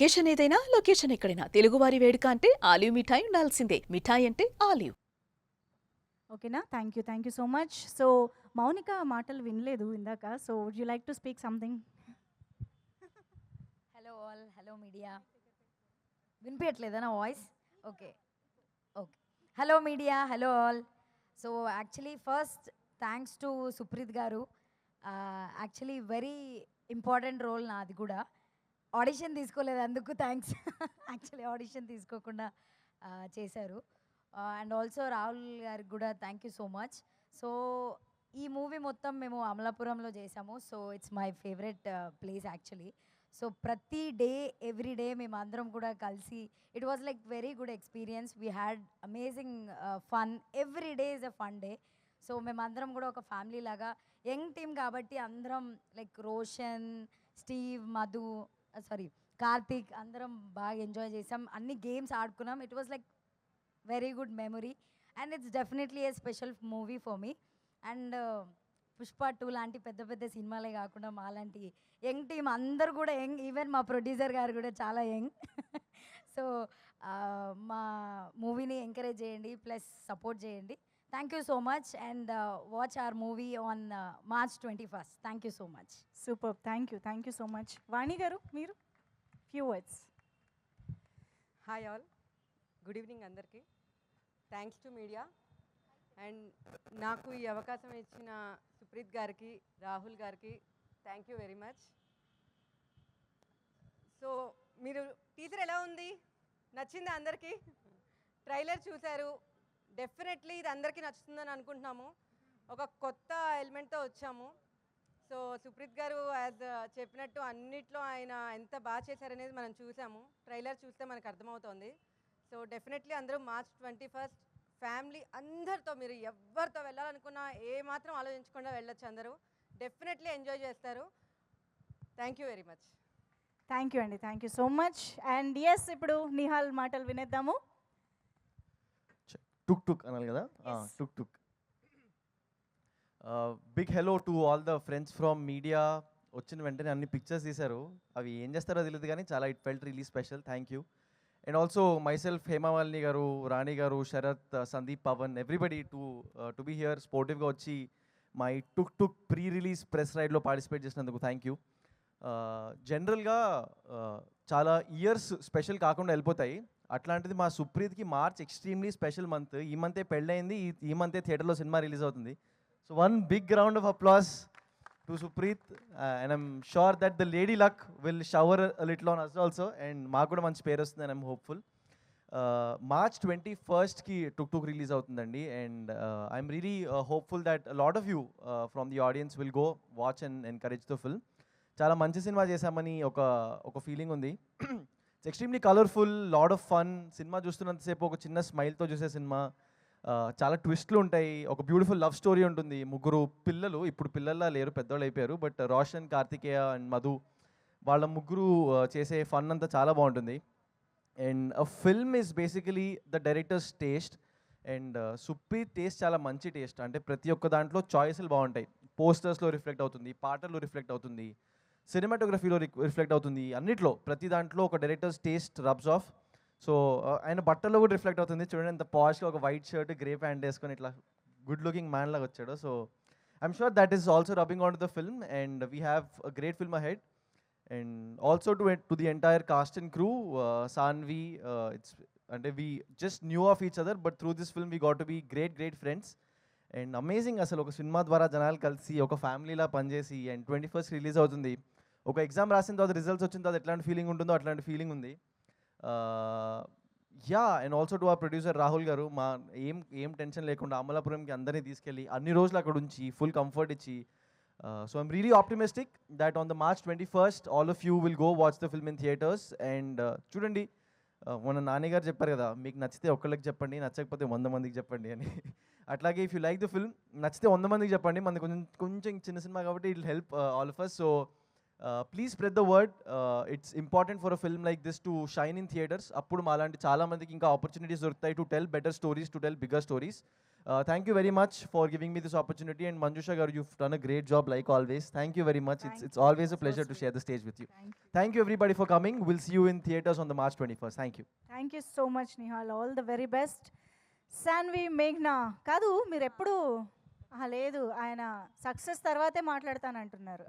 Occasion ఏదైనా location ఎక్కడైనా తెలుగువారి వేడుక అంటే ఆలివ్ మిఠాయి ఉండాల్సిందే. మిఠాయి అంటే ఆలివ్. ఓకేనా? Thank you so much. So, Mounika మాటలు వినలేదు ఇందాక. So, would you like to speak something? Hello all, hello media. వినిపించట్లేదా నా voice? Okay, okay. Hello media, hello all. So actually first thanks to Supreet garu. Actually very important role నాది కూడా. Audition తీసుకోలేదు, అందుకు thanks. Actually audition తీసుకోకుండా చేశారు. And also Rahul గారికి కూడా thank you so much. So ఈ మూవీ మొత్తం మేము అమలాపురంలో చేసాము. So it's my favourite place actually. So ప్రతి డే ఎవ్రీ డే మేము అందరం కూడా కలిసి it was like very good experience. We had amazing fun. Every day is a fun day. So మేమందరం కూడా ఒక ఫ్యామిలీ లాగా యంగ్ టీమ్ కాబట్టి అందరం like Roshan, Steve, Madhu, sorry Karthik, అందరం బాగా ఎంజాయ్ చేసాం. అన్ని గేమ్స్ ఆడుకున్నాం. It was like very good memory and it's definitely A special movie for me. And Pushpa 2 లాంటి పెద్ద పెద్ద సినిమాలే కాకుండా మాలాంటి యంగ్ టీమ్ అందరు కూడా యంగ్. ఈవెన్ మా ప్రొడ్యూసర్ గారు కూడా చాలా యంగ్. సో మా మూవీని ఎంకరేజ్ చేయండి, ప్లస్ సపోర్ట్ చేయండి. Thank you so much and watch our movie on March 21st. Thank you so much. Super. Thank you so much. Vani garu, మీరు few words. Hi all, good evening అందరికీ. Thanks to media and నాకు ఈ అవకాశం ఇచ్చిన సుప్రీత్ గారికి, రాహుల్ గారికి thank you very much. So మీరు teaser ఎలా ఉంది? నచ్చిందా అందరికీ? ట్రైలర్ చూశారు, డెఫినెట్లీ ఇది అందరికీ నచ్చుతుందని అనుకుంటున్నాము. ఒక కొత్త ఎలిమెంట్తో వచ్చాము. సో సుప్రీత్ గారు యాజ్ చెప్పినట్టు అన్నిట్లో ఆయన ఎంత బాగా చేశారనేది మనం చూసాము. ట్రైలర్ చూస్తే మనకు అర్థమవుతోంది. సో డెఫినెట్లీ అందరూ March 21st ఫ్యామిలీ అందరితో, మీరు ఎవరితో వెళ్ళాలనుకున్నా ఏమాత్రం ఆలోచించకుండా వెళ్ళొచ్చు. అందరూ డెఫినెట్లీ ఎంజాయ్ చేస్తారు. Thank you very much. Thank you అండి. Thank you so much. And yes, ఇప్పుడు నిహాల్ మాటలు వినేద్దాము. టుక్ టుక్ అనాలి కదా. Tuk tuk. Big hello to all the friends from media. వచ్చిన వెంటనే అన్ని పిక్చర్స్ తీశారు. అవి ఏం చేస్తారో తెలియదు కానీ చాలా it felt really special. Thank you. And also myself, Hemamalini garu, Rani garu, Sharath, Sandeep, Pavan, everybody to be here స్పోర్టివ్గా వచ్చి మా ఈ tuk tuk pre release press రైడ్లో పార్టిసిపేట్ చేసినందుకు థ్యాంక్ యూ. జనరల్గా చాలా ఇయర్స్ స్పెషల్ కాకుండా వెళ్ళిపోతాయి. అట్లాంటిది మా సుప్రీత్కి మార్చ్ ఎక్స్ట్రీమ్లీ స్పెషల్ మంత్. ఈ మంతే పెళ్ళయింది, ఈ మంతే థియేటర్లో సినిమా రిలీజ్ అవుతుంది. So one big round of applause to Supreet, and I'm sure that the lady luck will shower a little on us also, and మాకు కూడా మంచి పేరు వస్తుంది and I'm hopeful. March 21st కి టుక్ టుక్ రిలీజ్ అవుతుందండి, and I'm really hopeful that a lot of you from the audience will go watch and encourage the film. చాలా మంచి cinema చేశామని ఒక ఫీలింగ్ ఉంది. It's extremely colourful, lot of fun. Cinema చూస్తున్నంతసేపు ఒక చిన్న స్మైల్తో చూసే సినిమా. చాలా ట్విస్ట్లు ఉంటాయి. ఒక బ్యూటిఫుల్ లవ్ స్టోరీ ఉంటుంది. ముగ్గురు పిల్లలు, ఇప్పుడు పిల్లల్లా లేరు, పెద్దవాళ్ళు అయిపోయారు, బట్ రోషన్, కార్తికేయ అండ్ మధు, వాళ్ళ ముగ్గురు చేసే ఫన్ అంతా చాలా బాగుంటుంది. And a film is basically the director's taste, and Supreeth taste చాలా మంచి టేస్ట్. అంటే ప్రతి ఒక్క దాంట్లో చాయిస్లు బాగుంటాయి. పోస్టర్స్లో రిఫ్లెక్ట్ అవుతుంది, పాటల్లో రిఫ్లెక్ట్ అవుతుంది, సినిమాటోగ్రఫీలో రిఫ్లెక్ట్ అవుతుంది. అన్నిట్లో ప్రతి దాంట్లో ఒక directors taste rubs of. So ఆయన బట్టల్లో కూడా రిఫ్లెక్ట్ అవుతుంది. చూడండి ఎంత పాష్గా ఒక వైట్ షర్ట్, గ్రే ప్యాంట్ వేసుకొని ఇట్లా గుడ్ లుకింగ్ మ్యాన్ లాగా వచ్చాడు. So I'm sure that is also rubbing on to the film, and we have a great film ahead. And also to the entire cast and crew, Sanvi, it's అంటే we just knew of each other, but through this film we got to be great friends. And amazing అసలు ఒక cinema ద్వారా జనాలు కలిసి ఒక ఫ్యామిలీలా పనిచేసి, and 21st release అవుతుంది. ఒక ఎగ్జామ్ రాసిన తర్వాత రిజల్ట్స్ వచ్చిన తర్వాత ఎట్లాంటి ఫీలింగ్ ఉంటుందో అట్లాంటి ఫీలింగ్ ఉంది. Yeah, and also to our producer Rahul గారు, మా ఏం టెన్షన్ లేకుండా అమలాపురంకి అందరినీ తీసుకెళ్ళి అన్ని రోజులు అక్కడ ఉంచి ఫుల్ కంఫర్ట్ ఇచ్చి. So I'm really optimistic that on the March 21st all of you will go watch the film in theatres. And చూడండి, మన నాన్నగారు చెప్పారు కదా, మీకు నచ్చితే ఒక్కళ్ళకి చెప్పండి, నచ్చకపోతే 100 మందికి చెప్పండి అని. అట్లాగే if you like the film, నచ్చితే 100 మందికి చెప్పండి. మనది కొంచెం చిన్న సినిమా కాబట్టి it will help all of us. So please spread the word. It's important for a film like this to shine in theatres. అప్పుడు మాలాంటి చాలా మందికి ఇంకా ఆపర్చునిటీస్ దొరుకుతాయి to tell better stories, to tell bigger stories. Thank you very much for giving me this opportunity, and Manjusha garu, you've done a great job like always. Thank you very much. It's always a pleasure to share the stage with you. Thank you everybody for coming. We'll see you in theaters on the March 21st. Thank you. Thank you so much Nihal, all the very best. Sanvi మేఘ్నా కాదు, మీరు ఎప్పుడు లేదు, ఆయన success తర్వాతే మాట్లాడతానంటున్నారు.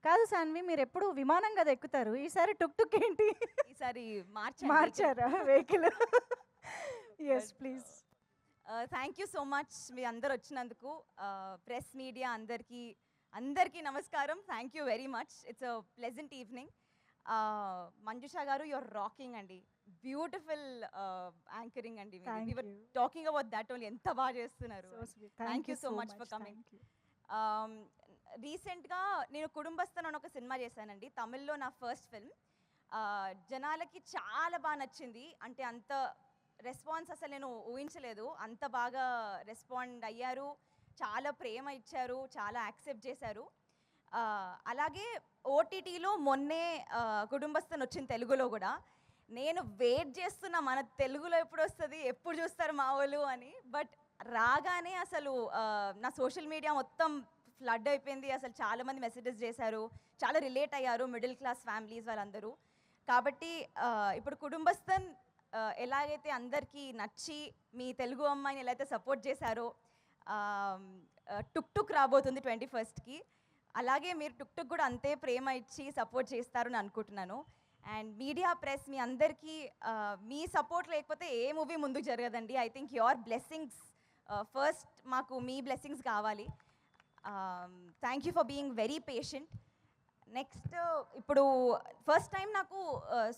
కాదు సాన్వి, మీరు ఎప్పుడు విమానం కదా ఎక్కుతారు, ఈసారి టుక్ టుక్ ఏంటి ఈసారి మార్చారా vehicle? Yes please. Thank you so much మీ అందరు వచ్చినందుకు. ప్రెస్ మీడియా అందరికీ నమస్కారం. Thank you very much. It's a pleasant evening. Manjusha garu, your rocking అండి. బ్యూటిఫుల్ యాంకరింగ్ అండి. Talking about that only. ఎంత బాగా చేస్తున్నారు. Thank you so much for coming. రీసెంట్గా నేను కుటుంబస్థన్ అని ఒక సినిమా చేశానండి, తమిళ్లో నా ఫస్ట్ ఫిల్మ్. జనాలకి చాలా బాగా నచ్చింది. అంటే అంత రెస్పాన్స్ అసలు నేను ఊహించలేదు. అంత బాగా రెస్పాండ్ అయ్యారు, చాలా ప్రేమ ఇచ్చారు, చాలా యాక్సెప్ట్ చేశారు. అలాగే ఓటీటీలో మొన్నే కుటుంబస్థన్ వచ్చింది తెలుగులో కూడా. నేను వెయిట్ చేస్తున్నా మన తెలుగులో ఎప్పుడు వస్తుంది, ఎప్పుడు చూస్తారు మా వాళ్ళు అని. బట్ రాగానే అసలు నా సోషల్ మీడియా మొత్తం ఫ్లడ్ అయిపోయింది. అసలు చాలామంది మెసేజెస్ చేశారు, చాలా రిలేట్ అయ్యారు, మిడిల్ క్లాస్ ఫ్యామిలీస్ వాళ్ళందరూ. కాబట్టి ఇప్పుడు కుటుంబస్థన్ ఎలాగైతే అందరికీ నచ్చి మీ తెలుగు అమ్మాయిని ఎలా అయితే సపోర్ట్ చేశారో, టుక్ టుక్ రాబోతుంది 21st, అలాగే మీరు టుక్ టుక్ కూడా అంతే ప్రేమ ఇచ్చి సపోర్ట్ చేస్తారని అనుకుంటున్నాను. అండ్ మీడియా ప్రెస్ మీ అందరికీ మీ సపోర్ట్ లేకపోతే ఏ మూవీ ముందుకు జరగదండి. I think your blessings first, మాకు మీ బ్లెస్సింగ్స్ కావాలి. Thank you for being very patient. Next, ఇప్పుడు ఫస్ట్ టైం నాకు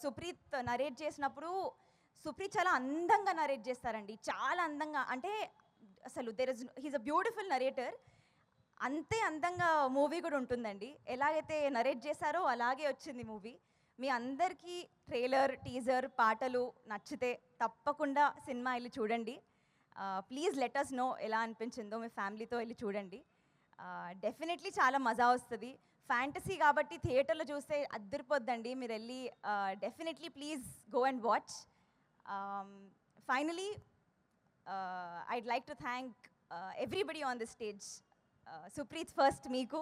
సుప్రీత్ నరేట్ చేసినప్పుడు, సుప్రీత్ చాలా అందంగా నరేట్ చేస్తారండి, చాలా అందంగా. అంటే అసలు హీస్ అ బ్యూటిఫుల్ నరేటర్. అంతే అందంగా మూవీ కూడా ఉంటుందండి. ఎలాగైతే నరేట్ చేశారో అలాగే వచ్చింది మూవీ. మీ అందరికీ ట్రైలర్, టీజర్, పాటలు నచ్చితే తప్పకుండా సినిమా వెళ్ళి చూడండి. ప్లీజ్ లెట్ us నో ఎలా అనిపించిందో. మీ ఫ్యామిలీతో వెళ్ళి చూడండి. డెఫినెట్లీ చాలా మజా వస్తుంది. ఫ్యాంటసీ కాబట్టి థియేటర్లో చూస్తే అద్దరిపోద్దండి. మీరు వెళ్ళి definitely please go and watch. Finally, I'd like to thank everybody on the stage. Supreet first, Meeku,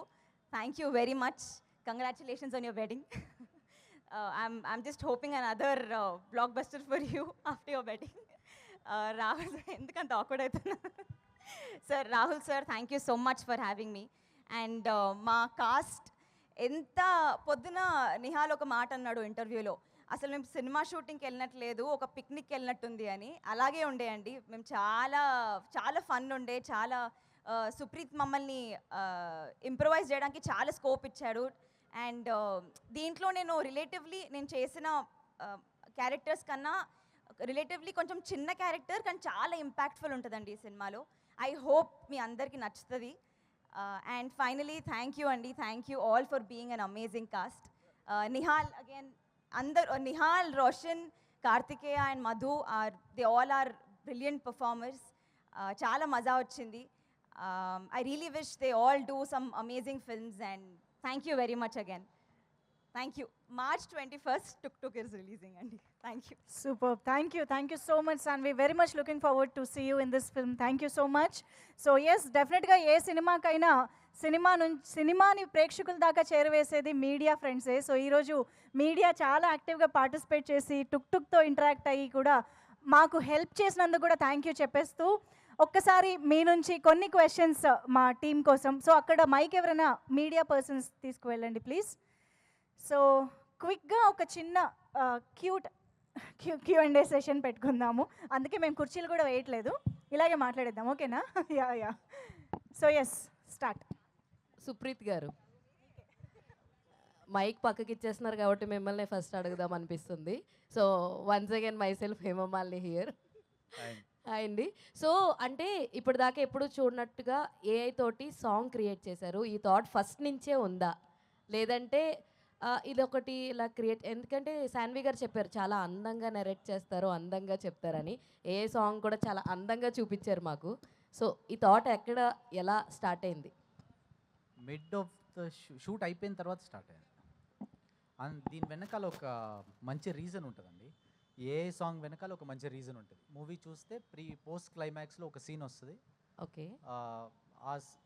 thank you very much. Congratulations on your wedding. I'm just hoping another blockbuster for you after your wedding. Rahul, endukanta awkward aitunnaa. Sir, Rahul sir, thank you so much for having me. And మా cost ఎంత పొద్దున నిహాల్ ఒక మాట అన్నాడు ఇంటర్వ్యూలో, అసలు మేము cinema షూటింగ్కి వెళ్ళినట్లేదు, ఒక పిక్నిక్కి వెళ్ళినట్టుంది అని. అలాగే ఉండేయండి. మేము చాలా చాలా ఫన్ ఉండే, చాలా సుప్రీత్ మమ్మల్ని ఇంప్రవైజ్ చేయడానికి చాలా స్కోప్ ఇచ్చాడు. అండ్ దీంట్లో నేను చేసిన క్యారెక్టర్స్ కన్నా రిలేటివ్లీ కొంచెం చిన్న క్యారెక్టర్, కానీ చాలా ఇంపాక్ట్ఫుల్ ఉంటుందండి ఈ సినిమాలో. ఐ హోప్ మీ అందరికీ నచ్చుతుంది. And finally, thank you Andy, thank you all for being an amazing cast. Nihal again, Nihal, Roshan, Kartikeya and Madhu they all are brilliant performers. Chala maza vachindi. I really wish they all do some amazing films, and thank you very much again. Thank you. March 21st, Tuk Tuk is releasing, Andy. Thank you. Superb. Thank you so much, Sanvi. Very much looking forward to see you in this film. Thank you so much. So yes, definitely ఏ సినిమాకైనా సినిమాని ప్రేక్షకుల దాకా చేరవేసేది media ఫ్రెండ్సే. So ఈరోజు media చాలా యాక్టివ్గా participate చేసి టుక్ టుక్తో interact అయ్యి కూడా మాకు హెల్ప్ చేసినందుకు కూడా థ్యాంక్ యూ చెప్పేస్తూ, ఒక్కసారి మీ నుంచి కొన్ని క్వశ్చన్స్ మా టీం కోసం. సో అక్కడ మైక్ ఎవరైనా మీడియా పర్సన్స్ తీసుకువెళ్ళండి ప్లీజ్. సో క్విక్గా ఒక చిన్న Q&A సెషన్ పెట్టుకుందాము. అందుకే మేము కుర్చీలు కూడా వేయట్లేదు, ఇలాగే మాట్లాడేద్దాం. ఓకేనా? Yeah. So yes, start. Supreeth గారు, మైక్ పక్కకి ఇచ్చేస్తున్నారు కాబట్టి మిమ్మల్ని ఫస్ట్ అడుగుదాం అనిపిస్తుంది. So once again myself Hemamalini here. Hi అండి. సో అంటే ఇప్పటిదాకా ఎప్పుడు చూడనట్టుగా ఏఐ తోటి సాంగ్ క్రియేట్ చేశారు. ఈ థాట్ ఫస్ట్ నుంచే ఉందా, లేదంటే ఇది ఒకటి ఇలా క్రియేట్? ఎందుకంటే సాన్వి గారు చెప్పారు చాలా అందంగా నెరేట్ చేస్తారు, అందంగా చెప్తారని. ఏ సాంగ్ కూడా చాలా అందంగా చూపించారు మాకు. సో ఈ థాట్ ఎక్కడ, ఎలా స్టార్ట్ అయింది? మిడ్ ఆఫ్ ద షూట్ అయిపోయిన తర్వాత స్టార్ట్ అయింది. దీని వెనకాల ఒక మంచి రీజన్ ఉంటుందండి. ఏ సాంగ్ వెనకాల ఒక మంచి రీజన్ ఉంటుంది. మూవీ చూస్తే పోస్ట్ క్లైమాక్స్లో ఒక సీన్ వస్తుంది. ఓకే.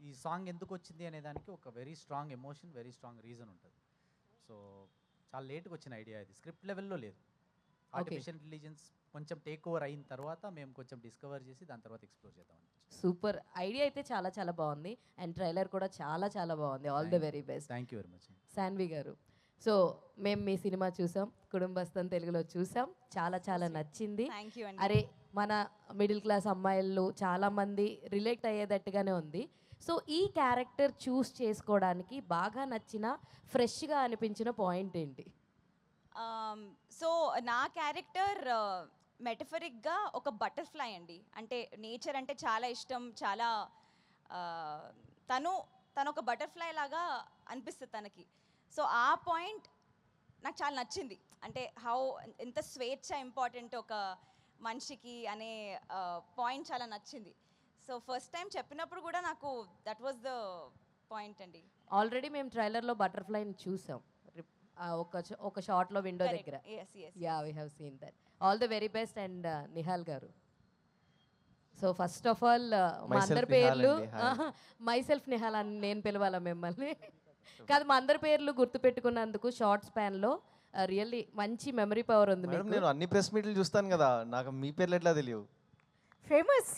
ఈ సాంగ్ ఎందుకు వచ్చింది అనే దానికి ఒక very strong emotion, very strong reason ఉంటుంది. సో చాలా లేట్గా వచ్చిన ఐడియా ఇది, స్క్రిప్ట్ లెవెల్లో లేదు. ఆర్టిఫిషియల్ ఇంటెలిజెన్స్ కొంచెం టేక్ ఓవర్ అయిన తర్వాత మేము కొంచెం డిస్కవర్ చేసి దాని తర్వాత ఎక్స్ప్లోర్ చేద్దామని. సూపర్ ఐడియా అయితే చాలా చాలా బాగుంది అండ్ ట్రైలర్ కూడా చాలా చాలా బాగుంది. All the very best. Thank you very much. Shanvi గారు, సో మేము మీ సినిమా చూసాం, కుటుంబస్థం తెలుగులో చూసాం, చాలా చాలా నచ్చింది. థ్యాంక్ యూ అండి. అరే మన మిడిల్ క్లాస్ అమ్మాయిలు చాలామంది రిలేట్ అయ్యేటట్టుగానే ఉంది. సో ఈ క్యారెక్టర్ చూస్ చేసుకోవడానికి బాగా నచ్చిన ఫ్రెష్గా అనిపించిన పాయింట్ ఏంటి? సో నా క్యారెక్టర్ మెటఫరిక్గా ఒక బటర్ఫ్లై అండి. అంటే నేచర్ అంటే చాలా ఇష్టం, చాలా తను ఒక బటర్ఫ్లై లాగా అనిపిస్తుంది తనకి. సో ఆ పాయింట్ నాకు చాలా నచ్చింది. అంటే ఎంత స్వేచ్ఛ ఇంపార్టెంట్ ఒక మనిషికి అనే పాయింట్ చాలా నచ్చింది. సో ఫస్ట్ టైం చెప్పినప్పుడు కూడా నాకు దట్ వాజ్ ద పాయింట్ అండి. ఆల్రెడీ మేము ట్రైలర్లో బటర్ఫ్లైని చూసాం ఒక షార్ట్లో విండో దగ్గర. Yeah we have seen that. All the very best. And Nihal గారు, సో ఫస్ట్ ఆఫ్ ఆల్ మా అందరి పేర్లు మైసెల్ఫ్ నిహాల్ అని నేను పిలవాలా మిమ్మల్ని కాదు, మా అందరి పేర్లు గుర్తుపెట్టుకున్నందుకు షార్ట్ స్పాన్లో రియల్లీ మంచి మెమరీ పవర్ ఉంది మీకు. నేను అన్ని ప్రెస్ మీట్లు చూస్తాను కదా, నాకు మీ పేర్లు ఎట్లా తెలియవు? ఫేమస్,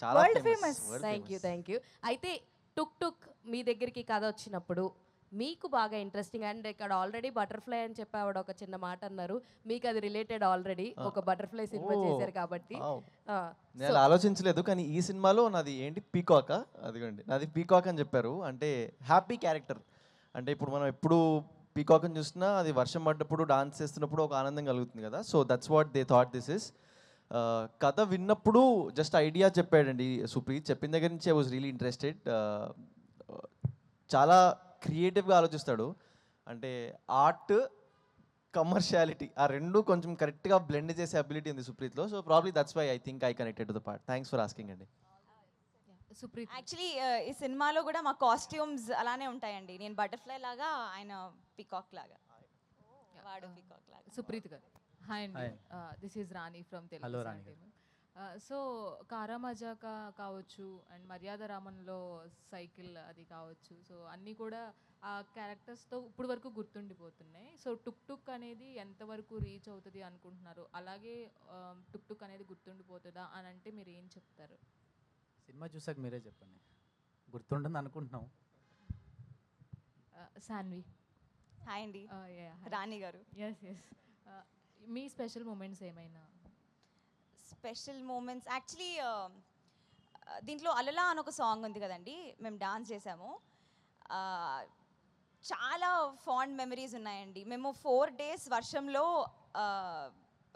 చాలా వరల్డ్ ఫేమస్. Thank you. అయితే టుక్ టుక్ మీ దగ్గరికి కథ వచ్చినప్పుడు మీకు బాగా ఇంట్రెస్టింగ్ అండ్ ఇక్కడ ఆల్రెడీ బటర్ఫ్లై అని చెప్పి ఆవిడ ఒక చిన్న మాట అన్నారు, మీకు అది రిలేటెడ్ ఆల్రెడీ ఒక బటర్ఫ్లై సినిమా చేశారు కాబట్టి. నేను ఆలోచించలేదు, కానీ ఈ సినిమాలో నాది ఏంటి పీకాక్, అదిగోండి నాది పీకాక్ అని చెప్పారు. అంటే హ్యాపీ క్యారెక్టర్. అంటే ఇప్పుడు మనం ఎప్పుడు పీకాక్ని చూసినా అది వర్షం పడ్డప్పుడు డాన్స్ చేస్తున్నప్పుడు ఒక ఆనందం కలుగుతుంది కదా. So that's what they thought this is. కథ విన్నప్పుడు జస్ట్ ఐడియా చెప్పాడండి సుప్రీత్. చెప్పిన దగ్గర నుంచి ఐ వాజ్ రియలీ ఇంట్రెస్టెడ్. చాలా క్రియేటివ్గా ఆలోచిస్తాడు. అంటే ఆర్ట్, కమర్షియాలిటీ ఆ రెండు కొంచెం కరెక్ట్గా బ్లెండ్ చేసే అబిలిటీ ఉంది సుప్రీత్లో. So probably that's why I think I connected to the part. Thanks for asking అండి. సుప్రీత్, యాక్చువల్లీ ఈ సినిమాలో కూడా మా కాస్ట్యూమ్స్ అలానే ఉంటాయండి. నేను బటర్ఫ్లై లాగా, ఆయన పీకాక్ లాగా, వాడు పీకాక్ లాగా. సుప్రీత్ గారు. హాయ్ అండి, this is Rani from Hello, Telugu Rani Entertainment. So కారా మజాకా కావచ్చు అండ్ మర్యాద రామన్లో సైకిల్ అది కావచ్చు, సో అన్నీ కూడా ఆ క్యారెక్టర్స్తో ఇప్పుడు వరకు గుర్తుండిపోతున్నాయి. సో టుక్ టుక్ అనేది ఎంతవరకు రీచ్ అవుతుంది అనుకుంటున్నారు? అలాగే టుక్ టుక్ అనేది గుర్తుండిపోతుందా అని అంటే మీరు ఏం చెప్తారు? సినిమా చూసాక మీరే చెప్పండి. గుర్తుంటుంది అనుకుంటున్నాం. శాన్వి. హాయ్ అండి, రాణి గారు. ఎస్ మీ స్పెషల్ మూమెంట్స్ ఏమైనా? స్పెషల్ మూమెంట్స్ యాక్చువల్లీ దీంట్లో అలలా అని ఒక సాంగ్ ఉంది కదండి, మేము డాన్స్ చేసాము. చాలా ఫాండ్ మెమరీస్ ఉన్నాయండి. మేము 4 days వర్షంలో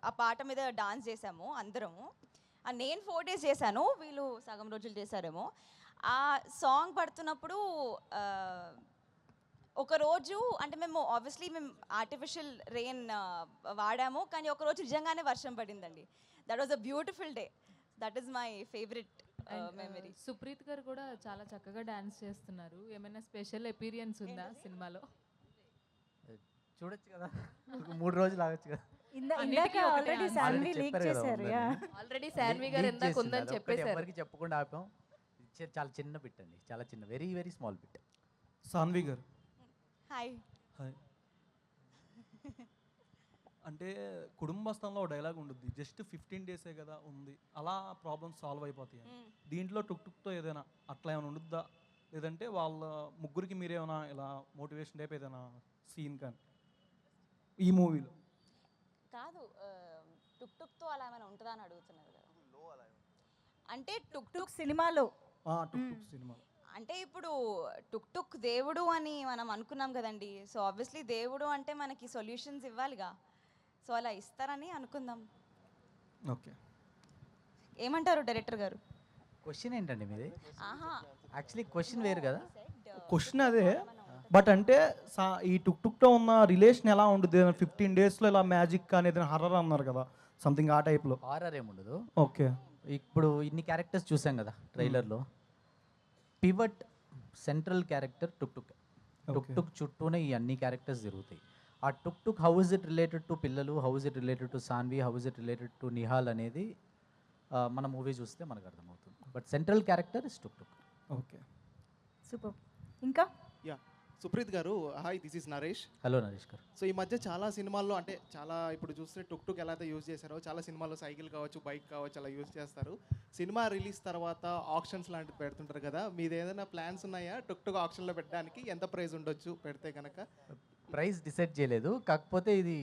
ఆ పాట మీద డాన్స్ చేసాము అందరము. నేను 4 days చేశాను, వీళ్ళు సగం రోజులు చేశారేమో. ఆ సాంగ్ పడుతున్నప్పుడు ఒకరోజు అంటే మేము ఆబ్వియస్లీ ఆర్టిఫిషియల్ రెయిన్ వాడాము, కానీ ఒకరోజు నిజంగానే వర్షం పడిందండి. That was a beautiful day. That is my favourite memory. Supreeth గారు కూడా చాలా చక్కగా డాన్స్ చేస్తున్నారు. ఏమైనా స్పెషల్ ఎపీరియన్స్ ఉందా సినిమాలో? చూడొచ్చు కదా, 3 రోజులు ఆగొచ్చు కదా. ఇందాక ఆల్రెడీ శాన్వి లీక్ చేశారు. యా, ఆల్రెడీ శాన్వి గారు ఇందాక ఉందని చెప్పేశారు. ఎవరికి చెప్పకుండా ఆపాం. చాలా చిన్న బిట్ అండి, చాలా చిన్న, very very small bit. Sanvi గారు. హాయ్. హాయ్. అంటే కుటుంబస్థంలో డైలాగ్ ఉంటుంది, జస్ట్ 15 days కదా ఉంది, అలా ప్రాబ్లమ్స్ సాల్వ్ అయిపోతాయి. దీంట్లో టుక్ టుక్తో ఏదైనా అట్లా ఏమైనా ఉండుద్దా, లేదంటే వాళ్ళ ముగ్గురికి మీరేమైనా ఇలా మోటివేషన్ టైప్ ఏదైనా సీన్ కానీ ఈ మూవీలో? కాదు, టుక్ టుక్తో అలా ఏమైనా ఉంటుందా అని అడుగుతున్నారు కదా. అంటే టుక్ టుక్ సినిమాలో టుక్ టుక్ సినిమాలో అంటే ఇప్పుడు టుక్ టుక్ దేవుడు అని మనం అనుకున్నాం కదండి. సో ఆబ్వియస్లీ దేవుడు అంటే మనకి సొల్యూషన్స్ ఇవ్వాలిగా. సో అలా ఇస్తారని అనుకుందాం. ఓకే, ఏమంటారు డైరెక్టర్ గారు? క్వశ్చన్ ఏంటండి మీది? ఆహా, యాక్చువల్లీ క్వశ్చన్ వేరు కదా. క్వశ్చన్ అదే, బట్ అంటే ఈ టుక్ టుక్తో ఉన్న రిలేషన్ ఎలా ఉంటుంది? 15 daysలో ఇలా మ్యాజిక్ అనేది హర్రర్ అన్నారు కదా, సంథింగ్ ఆ టైప్లో. హారర్ ఏముండదు. ఓకే, ఇప్పుడు ఇన్ని క్యారెక్టర్స్ చూసాం కదా ట్రైలర్లో. Pivot central character tuk tuk. Tuk tuk చుట్టూనే ఈ అన్ని క్యారెక్టర్స్ జరుగుతాయి. ఆ tuk tuk how is it related to పిల్లలు, how is it related to Sanvi, how is it related to Nihal అనేది మన మూవీ చూస్తే మనకు అర్థమవుతుంది. But central character is tuk tuk. Okay. Super. ఇంకా yeah Supreeth garu, hi, this is Naresh. Hello Naresh garu. So ఈ మధ్య చాలా సినిమాల్లో అంటే చాలా ఇప్పుడు చూస్తే టుక్ టుక్ ఎలా అయితే యూజ్ చేశారో చాలా సినిమాల్లో సైకిల్ కావచ్చు, బైక్ కావచ్చు అలా యూజ్ చేస్తారు. సినిమా రిలీజ్ తర్వాత ఆప్షన్స్ లాంటివి పెడుతుంటారు కదా, మీది ఏదైనా ప్లాన్స్ ఉన్నాయా టుక్ టుక్ ఆప్షన్లో పెట్టడానికి? ఎంత ప్రైస్ ఉండొచ్చు పెడితే కనుక? ప్రైస్ డిసైడ్ చేయలేదు, కాకపోతే ఇది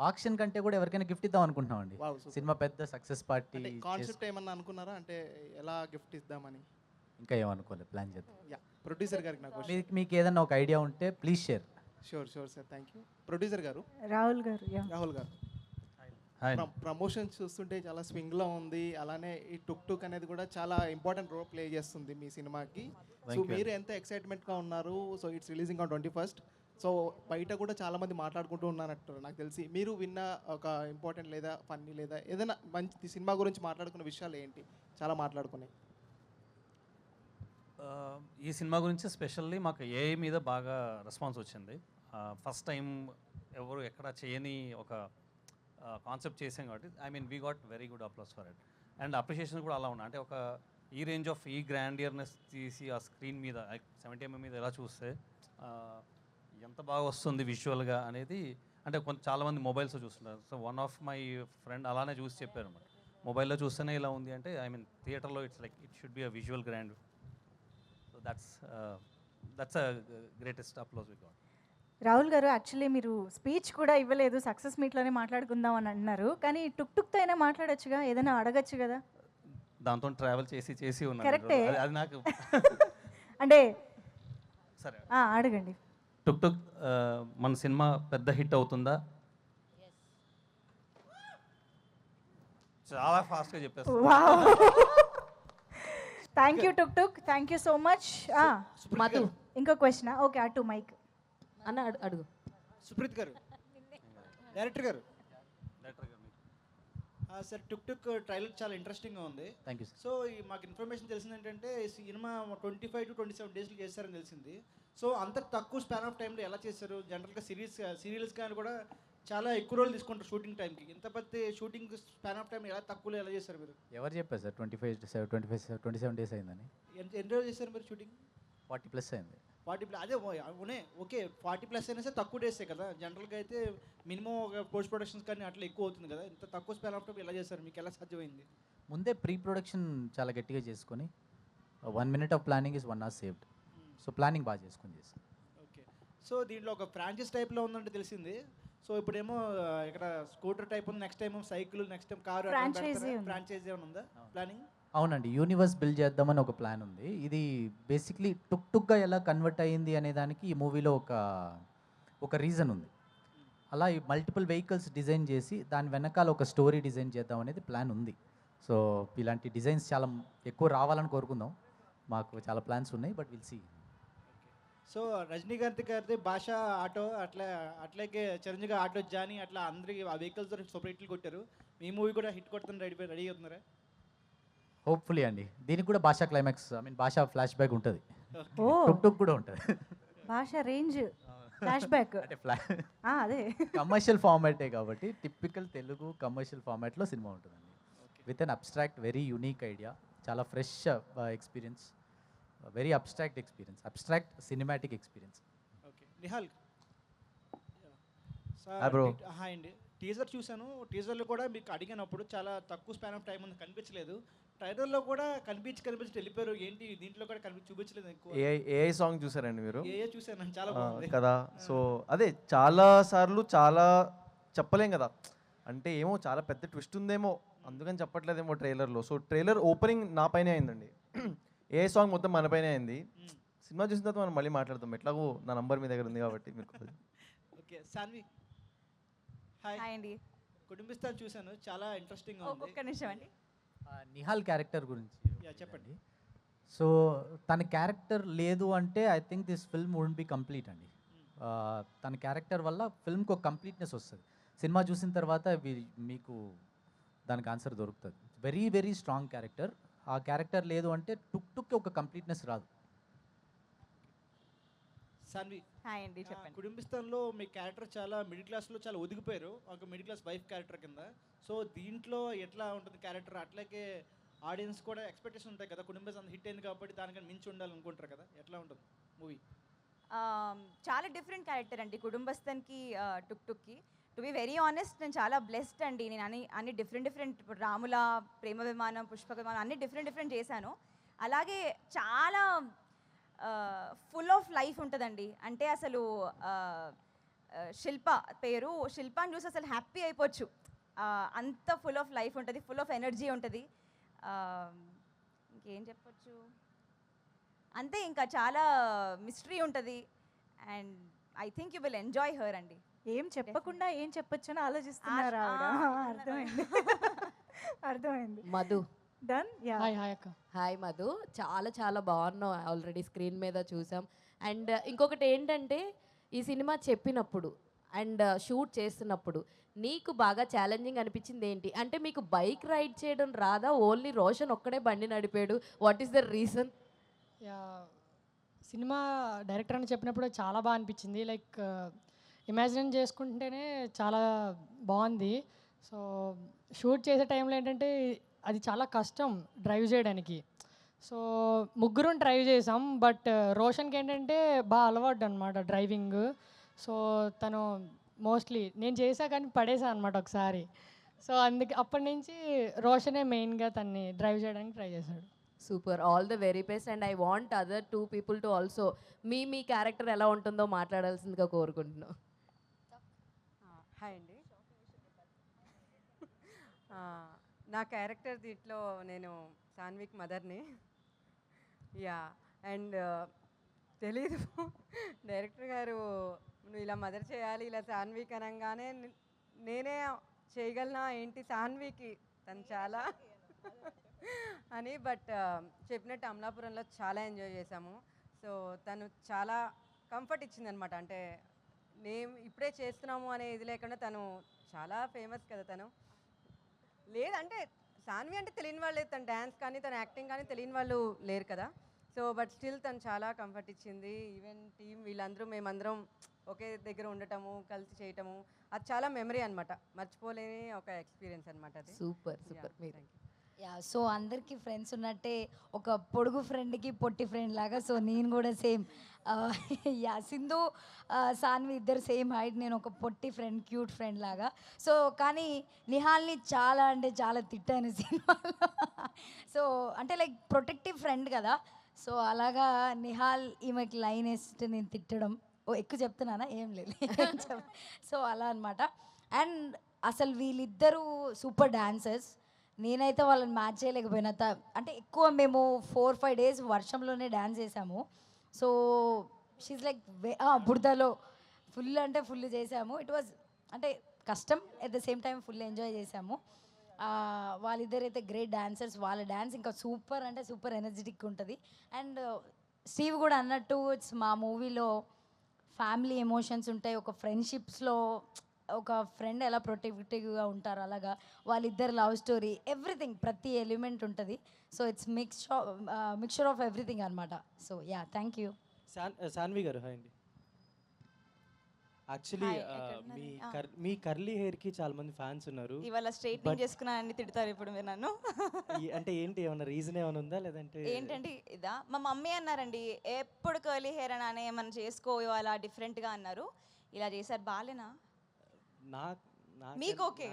ఆక్షన్ కంటే కూడా ఎవరికైనా గిఫ్ట్ ఇద్దాం అనుకుంటున్నామండి. Wow, super. సినిమా పెద్ద సక్సెస్ పార్టీ. కాన్సెప్ట్ ఏమన్నా అనుకున్నారా, అంటే ఎలా గిఫ్ట్ ఇద్దామని? ఇంకా ఏమనుకోలేదు, ప్లాన్ చేద్దాం. యా ప్రొడ్యూసర్ గారికి నాకు మీకు ఏదైనా ఒక ఐడియా ఉంటే please share. Sure sir, thank you. Producer గారు రాహుల్ గారు. రాహుల్ గారు, ప్రమోషన్ చూస్తుంటే చాలా స్వింగ్లో ఉంది, అలానే ఈ టుక్ టుక్ అనేది కూడా చాలా ఇంపార్టెంట్ రోల్ ప్లే చేస్తుంది మీ సినిమాకి. సో మీరు ఎంత ఎక్సైట్మెంట్గా ఉన్నారు? So it's releasing on 21st. So బయట కూడా చాలామంది మాట్లాడుకుంటూ ఉన్నారంటారు నాకు తెలిసి. మీరు విన్న ఒక ఇంపార్టెంట్ లేదా ఫన్నీ లేదా ఏదైనా మంచి సినిమా గురించి మాట్లాడుకున్న విషయాలు ఏంటి? చాలా మాట్లాడుకున్నాయి. ఈ సినిమా గురించి స్పెషల్లీ మాకు ఏఐ మీద బాగా రెస్పాన్స్ వచ్చింది. ఫస్ట్ టైం ఎవరు ఎక్కడ చేయని ఒక కాన్సెప్ట్ చేసాం కాబట్టి I mean we got very good applause for it. And appreciation కూడా అలా ఉన్నాయి. అంటే ఒక ఈ రేంజ్ ఆఫ్ ఈ గ్రాండియర్నెస్ తీసి ఆ స్క్రీన్ మీద 70mm మీద ఎలా చూస్తే ఎంత బాగా వస్తుంది విజువల్గా అనేది. అంటే చాలామంది మొబైల్స్లో చూస్తున్నారు. So one of my friend అలానే చూసి చెప్పారు అన్నమాట, మొబైల్లో చూస్తేనే ఇలా ఉంది అంటే ఐ మీన్ థియేటర్లో it's like it should be a visual grand. So that's a greatest applause we got. Rahul గారు, యాక్చువల్లీ మీరు స్పీచ్ కూడా ఇవ్వలేదు, సక్సెస్ మీట్లోనే మాట్లాడుకుందాం అని అంటున్నారు. కానీ టుక్ టుక్తో అయినా మాట్లాడొచ్చుగా, ఏదైనా అడగచ్చు కదా. దాంతో ట్రావెల్ చేసి ఉన్నాను. కరెక్టే. అది నాకు అంటే సరే అడగండి. టుక్ టుక్ మన సినిమా పెద్ద హిట్ అవుతుందా? చాలా ఫాస్ట్గా చెప్పేస్తాను. Thank you took took, thank you so much. Madhu ఇంకో క్వశ్చన్. ఓకే, అటు మైక్ అన్న అడుగు. సుప్రీత్ గారు, డైరెక్టర్ గారు, సార్ టుక్ టుక్ ట్రైలర్ చాలా ఇంట్రెస్టింగ్గా ఉంది. Thank you. సో మాకు ఇన్ఫర్మేషన్ తెలిసింది ఏంటంటే ఈ సినిమా 25 to 27 డేస్లో చేస్తారని తెలిసింది. సో అంత తక్కువ స్పాన్ ఆఫ్ టైంలో ఎలా చేశారు? జనరల్గా సీరియల్స్ కానీ కూడా చాలా ఎక్కువ రోజులు తీసుకుంటారు షూటింగ్ టైంకి. ఇంత పెద్ద షూటింగ్ స్పాన్ ఆఫ్ టైం ఎలా తక్కువలో ఎలా చేశారు మీరు? ఎవరు చెప్పారు సార్ 27 డేస్ అయిందని? ఎన్ని రోజులు చేశారు మీరు షూటింగ్? 40+ అయింది. 40+, అదే ఓకే 40+ అయినా సరే తక్కువ డేసే కదా. జనరల్గా అయితే మినిమం ఒక పోస్ట్ ప్రొడక్షన్స్ కానీ అట్లా ఎక్కువ అవుతుంది కదా. ఇంత తక్కువ స్పాన్ ఆఫ్ టైం ఎలా చేశారు? మీకు ఎలా సాధ్యమైంది? ముందే ప్రీ ప్రొడక్షన్ చాలా గట్టిగా చేసుకొని 1 minute of planning is 1 hour saved. So planning బాగా చేసుకొని చేస్తాం. ఓకే. సో దీంట్లో ఒక ఫ్రాంచైజ్ టైప్లో ఉందంటే తెలిసింది. సో ఇప్పుడేమో ఇక్కడ స్కూటర్ టైప్ ఉంది, next time cycle, next time car, franchise ఏమైనా ఉందా ప్లానింగ్? అవునండి, యూనివర్స్ బిల్డ్ చేద్దామని ఒక ప్లాన్ ఉంది. ఇది బేసిక్లీ టుక్ టుక్గా ఎలా కన్వర్ట్ అయ్యింది అనే దానికి ఈ మూవీలో ఒక రీజన్ ఉంది. అలా ఈ మల్టిపుల్ వెహికల్స్ డిజైన్ చేసి దాని వెనకాల ఒక స్టోరీ డిజైన్ చేద్దాం అనేది ప్లాన్ ఉంది. సో ఇలాంటి డిజైన్స్ చాలా ఎక్కువ రావాలని కోరుకుందాం. మాకు చాలా ప్లాన్స్ ఉన్నాయి, but will see. So Rajinikanth గారిది భాష ఆటో, అట్లాగే చిరంజీవి ఆటో జానీ, అట్లా అందరికి ఆ వెహికల్స్ సపరేట్లు కొట్టారు. మీ మూవీ కూడా హిట్ కొడుతుంది, రెడీ అవుతున్నారా? హోప్ఫుల్లీ అండి. దీనికి కూడా భాషా క్లైమాక్స్, ఐ మీన్ భాషా ఫ్లాష్ బ్యాక్ ఉంటుంది, టుక్ టుక్ కూడా ఉంటుంది. భాష రేంజ్ ఫ్లాష్ బ్యాక్ అంటే అదే కమర్షియల్ ఫార్మాటే కాబట్టి టిపికల్ తెలుగు కమర్షియల్ ఫార్మాట్లో సినిమా ఉంటుందండి. With an abstract very unique idea, చాలా fresh experience, very abstract experience, abstract cinematic experience. Okay. Nihal hi అండి. టీజర్ చూశాను. టీజర్లో కూడా మీకు అడిగినప్పుడు చాలా తక్కువ స్పాన్ ఆఫ్ టైం ఉంది, కనిపించలేదు. ట్రైలర్లో కూడా కనిపించి వెళ్ళిపోయారు. ఏంటి దీంట్లో కూడా చూపించలేదు ఎక్కువ? ఏఐ సాంగ్ చూసారండి మీరు? ఏఏ చూసాను, చాలా బాగుంది కదా. సో అదే చాలా సార్లు చాలా చెప్పలేం కదా, అంటే ఏమో చాలా పెద్ద ట్విస్ట్ ఉందేమో అందుకని చెప్పట్లేదేమో ట్రైలర్లో. సో ట్రైలర్ ఓపెనింగ్ నా పైనే అయిందండి, ఏఐ సాంగ్ మొత్తం మన పైనే అయింది. సినిమా చూసిన తర్వాత మనం మళ్ళీ మాట్లాడతాం, ఎట్లాగో నా నంబర్ మీ దగ్గర ఉంది కాబట్టి మీరు. ఓకే. సాన్వి హాయ్ అండి. కుటుంబిస్తాను చూశాను, చాలా ఇంట్రెస్టింగ్ ఉంది. ఒక్క నిమిషం అండి. నిహాల్ క్యారెక్టర్ గురించి చెప్పండి. సో తన క్యారెక్టర్ లేదు అంటే I think this film wouldn't B complete అండి. తన క్యారెక్టర్ వల్ల ఫిల్మ్కి ఒక కంప్లీట్నెస్ వస్తుంది. సినిమా చూసిన తర్వాత మీకు దానికి ఆన్సర్ దొరుకుతుంది. Very very strong character. ఆ క్యారెక్టర్ లేదు అంటే టుక్ టుక్కి ఒక కంప్లీట్నెస్ రాదు. సాన్వి హాయ్ అండి, చెప్పండి. కుటుంబిస్తంలో మీ క్యారెక్టర్ చాలా మిడిల్ క్లాస్లో చాలా ఒదిగిపోయారు, ఒక మిడిల్ క్లాస్ వైఫ్ క్యారెక్టర్ కింద. సో దీంట్లో ఎట్లా ఉంటుంది క్యారెక్టర్? అట్లాగే ఆడియన్స్ కూడా ఎక్స్పెక్టేషన్ ఉంటాయి కదా, కుటుంబిస్తం హిట్ అయింది కాబట్టి దానికన్నా మించి ఉండాలనుకుంటారు కదా, ఎట్లా ఉంటుంది మూవీ? చాలా డిఫరెంట్ క్యారెక్టర్ అండి కుటుంబస్థన్కి, టుక్ టుక్కి. టు బి వెరీ ఆనెస్ట్, నేను చాలా బ్లెస్డ్ అండి. నేను అన్ని డిఫరెంట్ ఇప్పుడు రాముల, ప్రేమ విమానం, పుష్పక విమానం అన్ని డిఫరెంట్ చేశాను. అలాగే చాలా ఫుల్ ఆఫ్ లైఫ్ ఉంటుందండి. అంటే అసలు శిల్ప పేరు, శిల్పాన్ని చూసి అసలు హ్యాపీ అయిపోవచ్చు. అంత ఫుల్ ఆఫ్ లైఫ్ ఉంటుంది, ఫుల్ ఆఫ్ ఎనర్జీ ఉంటుంది. ఇంకేం చెప్పొచ్చు, అంతే. ఇంకా చాలా మిస్టరీ ఉంటుంది. And I think you will enjoy her అండి. ఏం చెప్పకుండా ఏం చెప్పొచ్చని ఆలోచిస్తున్నారు ఆవిడ. అర్థమైంది, అర్థమైంది. మధు, డన్. హాయ్ మధు, చాలా చాలా బాగున్నావు. ఆల్రెడీ స్క్రీన్ మీద చూసాం. అండ్ ఇంకొకటి ఏంటంటే, ఈ సినిమా చెప్పినప్పుడు అండ్ షూట్ చేస్తున్నప్పుడు నీకు బాగా ఛాలెంజింగ్ అనిపించింది ఏంటి? అంటే మీకు బైక్ రైడ్ చేయడం రాదా? ఓన్లీ రోషన్ ఒక్కడే బండి నడిపాడు. What is the reason? సినిమా డైరెక్టర్ అని చెప్పినప్పుడు చాలా బాగా అనిపించింది. లైక్ ఇమాజిన్ చేసుకుంటేనే చాలా బాగుంది. సో షూట్ చేసే టైంలో ఏంటంటే అది చాలా కష్టం డ్రైవ్ చేయడానికి. సో ముగ్గురం డ్రైవ్ చేసాం. బట్ రోషన్కి ఏంటంటే బాగా అలవాటు అనమాట డ్రైవింగ్. సో తను మోస్ట్లీ నేను చేసా కానీ పడేసా అనమాట ఒకసారి. సో అందుకే అప్పటి నుంచి రోషనే మెయిన్గా తన్ని డ్రైవ్ చేయడానికి ట్రై చేశాడు. Super, all the very best. And I want other 2 people to also me character ఎలా ఉంటుందో మాట్లాడాల్సిందిగా కోరుకుంటున్నాను. హాయ్ అండి. నా క్యారెక్టర్ దీంట్లో నేను సాన్విక్ మదర్ని. యా, అండ్ తెలీదు డైరెక్టర్ గారు నువ్వు ఇలా మదర్ చేయాలి, ఇలా సాన్విక్ అనగానే నేనే చేయగలనా ఏంటి సాన్వికి, తను చాలా అని. బట్ చెప్పినట్టు అమలాపురంలో చాలా ఎంజాయ్ చేశాము. సో తను చాలా కంఫర్ట్ ఇచ్చిందనమాట. అంటే మేము ఇప్పుడే చేస్తున్నాము అనే ఇది లేకుండా తను చాలా ఫేమస్ కదా. తను లేదంటే సాన్వి అంటే తెలియని వాళ్ళు లేదు, తన డ్యాన్స్ కానీ తన యాక్టింగ్ కానీ తెలియని వాళ్ళు లేరు కదా. సో బట్ స్టిల్ తను చాలా కంఫర్ట్ ఇచ్చింది. ఈవెన్ టీం వీళ్ళందరూ మేమందరం ఒకే దగ్గర ఉండటము, కలిసి చేయటము, అది చాలా మెమరీ అనమాట, మర్చిపోలేని ఒక ఎక్స్పీరియన్స్ అనమాట అది. Super super. మీరు యా, సో అందరికీ ఫ్రెండ్స్ ఉన్నట్టే ఒక పొడుగు ఫ్రెండ్కి పొట్టి ఫ్రెండ్ లాగా, సో నేను కూడా సేమ్. యా, సింధు సాన్వి ఇద్దరు సేమ్ హైట్, నేను ఒక పొట్టి ఫ్రెండ్, క్యూట్ ఫ్రెండ్ లాగా. సో కానీ నిహాల్ని చాలా అంటే చాలా తిట్టాను సినిమాలో. సో అంటే లైక్ ప్రొటెక్టివ్ ఫ్రెండ్ కదా. సో అలాగా నిహాల్ ఈమెకి లైన్ వేస్తే నేను తిట్టడం, ఎక్కువ చెప్తున్నానా? ఏం లేదు. సో అలా అనమాట. అండ్ అసలు వీళ్ళిద్దరూ సూపర్ డాన్సర్స్. నేనైతే వాళ్ళని మ్యాచ్ చేయలేకపోయినా. అంటే ఎక్కువ మేము 4-5 days వర్షంలోనే డ్యాన్స్ చేసాము. సో షీజ్ లైక్ బురదలో ఫుల్ అంటే ఫుల్ చేసాము. ఇట్ వాజ్ అంటే కష్టం, at the same time full enjoy చేసాము. వాళ్ళిద్దరైతే గ్రేట్ డాన్సర్స్. వాళ్ళ డ్యాన్స్ ఇంకా సూపర్ అంటే సూపర్ ఎనర్జెటిక్ ఉంటుంది. అండ్ స్టీవ్ కూడా అన్నట్టు ఇట్స్ మా మూవీలో ఫ్యామిలీ ఎమోషన్స్ ఉంటాయి. ఒక ఫ్రెండ్షిప్స్లో ఒక ఫ్రెండ్ ఎలా ప్రొటెక్టివ్గా ఉంటారు అలాగా వాళ్ళిద్దరు లవ్ స్టోరీ, ఎవ్రీథింగ్, ప్రతి ఎలిమెంట్ ఉంటుంది. So it's mixture of everything అనమాట. So yeah, thank you. Sanvi గారు హాయ్ అండి. యాక్చువల్లీ మీ కర్లీ హెయిర్కి చాలా మంది ఫ్యాన్స్ ఉన్నారు. ఇవాళ స్ట్రైట్నింగ్ చేసుకున్నానని తిడతారు ఇప్పుడు మీరు నన్ను. అంటే ఏంటి, ఏమన్నా రీజన్ ఏమైనా ఉందా లేదంటే ఏంటండి ఇదా? మా మమ్మీ అన్నారండి ఎప్పుడు కర్లీ హెయిర్ అని ఏమన్నా చేసుకో ఇవాళ డిఫరెంట్గా అన్నారు. ఇలా చేశారు, బాలేనా? మీకు ఓకే,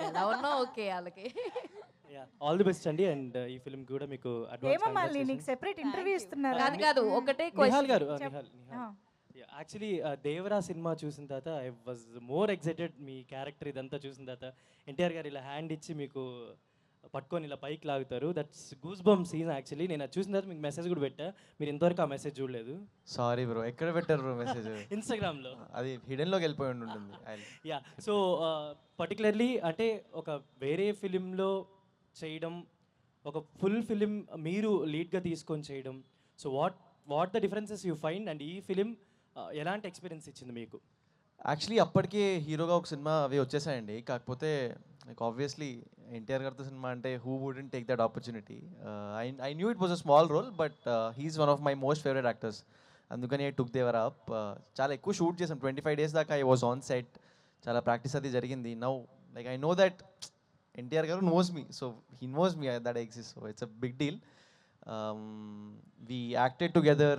ఎలా ఉన్నా ఓకే వాళ్ళకి. ఆల్ ది బెస్ట్ అండి. అండ్ ఈ ఫిల్మ్ కూడా మీకు ఏమమ్మాలి నీకు సెపరేట్ ఇంటర్వ్యూ ఇస్తున్నారు? కాదు ఒకటే నిహాల్ గారు, యాక్చువల్లీ దేవరా సినిమా చూసిన తర్వాత I was more excited. Me character ఇదంతా చూసిన తర్వాత ఎన్టీఆర్ గారు ఇలా హ్యాండ్ ఇచ్చి మీకు పట్టుకొని ఇలా పైకి లాగుతారు, that's goose bump scene. Actually నేను అది చూసిన తర్వాత మీకు మెసేజ్ కూడా పెట్టా, మీరు ఇంతవరకు ఆ మెసేజ్ చూడలేదు. సారీ బ్రో, ఎక్కడ పెట్టారు బ్రో మెసేజ్? ఇన్స్టాగ్రామ్లో. అది హిడెన్లోకి వెళ్ళిపోయి ఉంటుంది. యా, సో పర్టికులర్లీ అంటే ఒక వేరే ఫిలింలో చేయడం, ఒక ఫుల్ ఫిలిం మీరు లీడ్గా తీసుకొని చేయడం, so what the differences you find? And ఈ ఫిలిం ఎలాంటి ఎక్స్పీరియన్స్ ఇచ్చింది మీకు? యాక్చువల్లీ అప్పటికే హీరోగా ఒక సినిమా అవి వచ్చేసాయండి. కాకపోతే లైక్ ఆబ్వియస్లీ ఎన్టీఆర్ గారితో సినిమా అంటే who wouldn't take that opportunity. I knew it was a small role, but he is one of my most favourite actors. అందుకని ఐ టుక్ దేవర్ అప్. చాలా ఎక్కువ షూట్ చేసాం, 25 days దాకా ఐ వాజ్ ఆన్ సెట్. చాలా practice అది జరిగింది. Now like I know that NTR garu knows me, so he knows me that I exist, so it's a big deal. We acted together.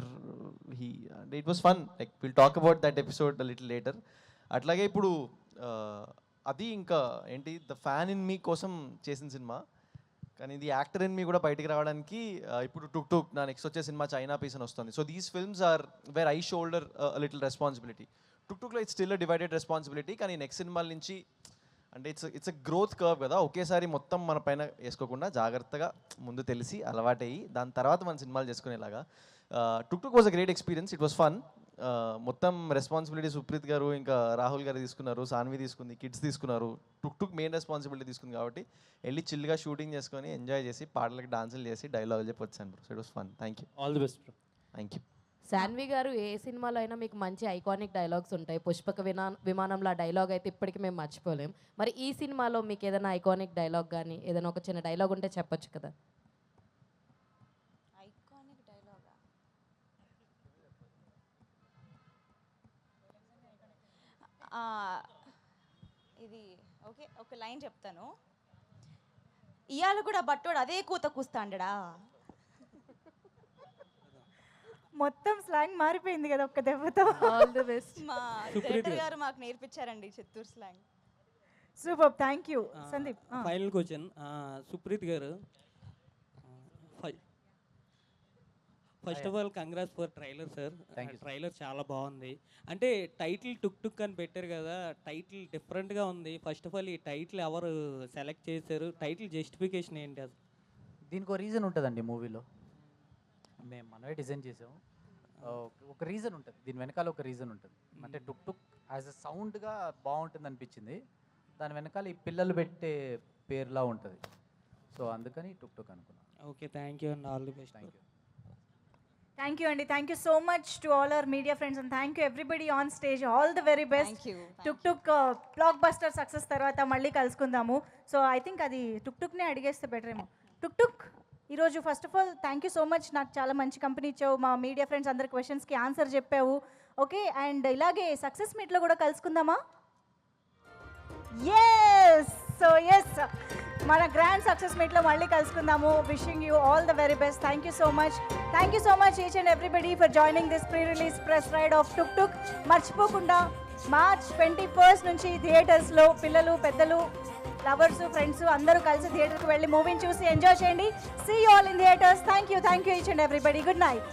It was fun. Like we'll talk about that episode a little later. అట్లాగే ఇప్పుడు అది ఇంకా ఏంటి the fan in me కోసం చేసిన cinema, కానీ ఇది actor in me కూడా బయటికి రావడానికి ఇప్పుడు టుక్ టుక్ నా నెక్స్ట్ వచ్చే సినిమా చైనా పీస్ అని వస్తుంది. So these films are where I shoulder little responsibility. Tuk టుక్లో ఇట్స్ స్టిల్ డివైడెడ్ రెస్పాన్సిబిలిటీ, కానీ నెక్స్ట్ సినిమాల నుంచి అంటే ఇట్స్ అ గ్రోత్ కర్వ్ కదా, ఒకేసారి మొత్తం మన పైన వేసుకోకుండా జాగ్రత్తగా ముందు తెలిసి అలవాటయ్యి దాని తర్వాత మన సినిమాలు చేసుకునేలాగా. Tuk tuk was a great experience, it was fun. మొత్తం రెస్పాన్సిబిలిటీ సుప్రీత్ గారు ఇంకా రాహుల్ గారు తీసుకున్నారు, సాన్వి తీసుకుంది, కిడ్స్ తీసుకున్నారు. టుక్ టుక్ మెయిన్ రెస్పాన్సిబిలిటీ తీసుకుంది కాబట్టి వెళ్ళి చిల్గా షూటింగ్ చేసుకొని ఎంజాయ్ చేసి పాటలకి డాన్సులు చేసి డైలాగులు చెప్పి వచ్చాను bro. So it was fun. Thank you. All the best bro. Thank you. Shanvi గారు ఏ సినిమాలో అయినా మీకు మంచి ఐకానిక్ డైలాగ్స్ ఉంటాయి. పుష్పక విమానంలో ఆ డైలాగ్ అయితే ఇప్పటికీ మేము మర్చిపోలేం. మరి ఈ సినిమాలో మీకు ఏదైనా ఐకానిక్ డైలాగ్ కానీ ఏదైనా ఒక చిన్న డైలాగ్ ఉంటే చెప్పొచ్చు కదా. ఐకానిక్ డైలాగా? ఇది ఓకే, ఒక లైన్ చెప్తాను. ఇవాళ కూడా బట్టోడు అదే కూత కూస్తాండడా. మొత్తం స్లాంగ్ మారిపోయింది కదా ఒక్క దెబ్బతో. All the best. మా డైరెక్టర్ గారు మాకు నేర్పించారండి Chittoor slang. Super, thank you. Sandeep. Final question, Supreeth garu, first of all congrats for trailer sir. Trailer చాలా బాగుంది. అంటే టైటిల్ టుక్ టుక్ అని పెట్టారు కదా, టైటిల్ డిఫరెంట్గా ఉంది. ఫస్ట్ ఆఫ్ ఆల్ ఈ టైటిల్ ఎవరు సెలెక్ట్ చేశారు? టైటిల్ జస్టిఫికేషన్ ఏంటి అది? దీనికి ఒక రీజన్ ఉంటుందండి మూవీలో, మనమే డిజైన్ చేసాము. ఒక రీజన్ ఉంటుంది దీని వెనకాల, ఒక రీజన్ ఉంటుంది. అంటే టుక్ టుక్ యాజ్ అ సౌండ్గా బాగుంటుంది అనిపించింది, దాని వెనకాల ఈ పిల్లలు పెట్టే పేరులా ఉంటుంది. సో అందుకని టుక్ టుక్ అనుకున్నాను. Okay, thank you and all the best. Thank you. Thank you Andy, thank you so much to all our media friends and thank you everybody on stage, all the very best. Thank you. Took took blockbuster success తర్వాత మళ్ళీ కలుసుకుందాము. So I think అది టుక్ టుక్నే అడిగేస్తే better ఏమో. టుక్ టుక్ ఈరోజు first of all thank you so much, నాకు చాలా మంచి company ఇచ్చావు, మా మీడియా ఫ్రెండ్స్ అందరి క్వశ్చన్స్కి ఆన్సర్ చెప్పావు. ఓకే, అండ్ ఇలాగే సక్సెస్ మీట్లో కూడా కలుసుకుందామా? ఎస్, సో ఎస్, మన గ్రాండ్ సక్సెస్ మీట్లో మళ్ళీ కలుసుకుందాము. Wishing you all the very best. Thank you so much. Thank you so much each and everybody for joining this pre release press ride of tuk tuk. మర్చిపోకుండా March 21 నుంచి థియేటర్స్లో పిల్లలు పెద్దలు lovers friends అందరూ కలిసి థియేటర్కి వెళ్ళి మూవీని చూసి ఎంజాయ్ చేయండి. See you all in theatres. Thank you each and everybody. Good night.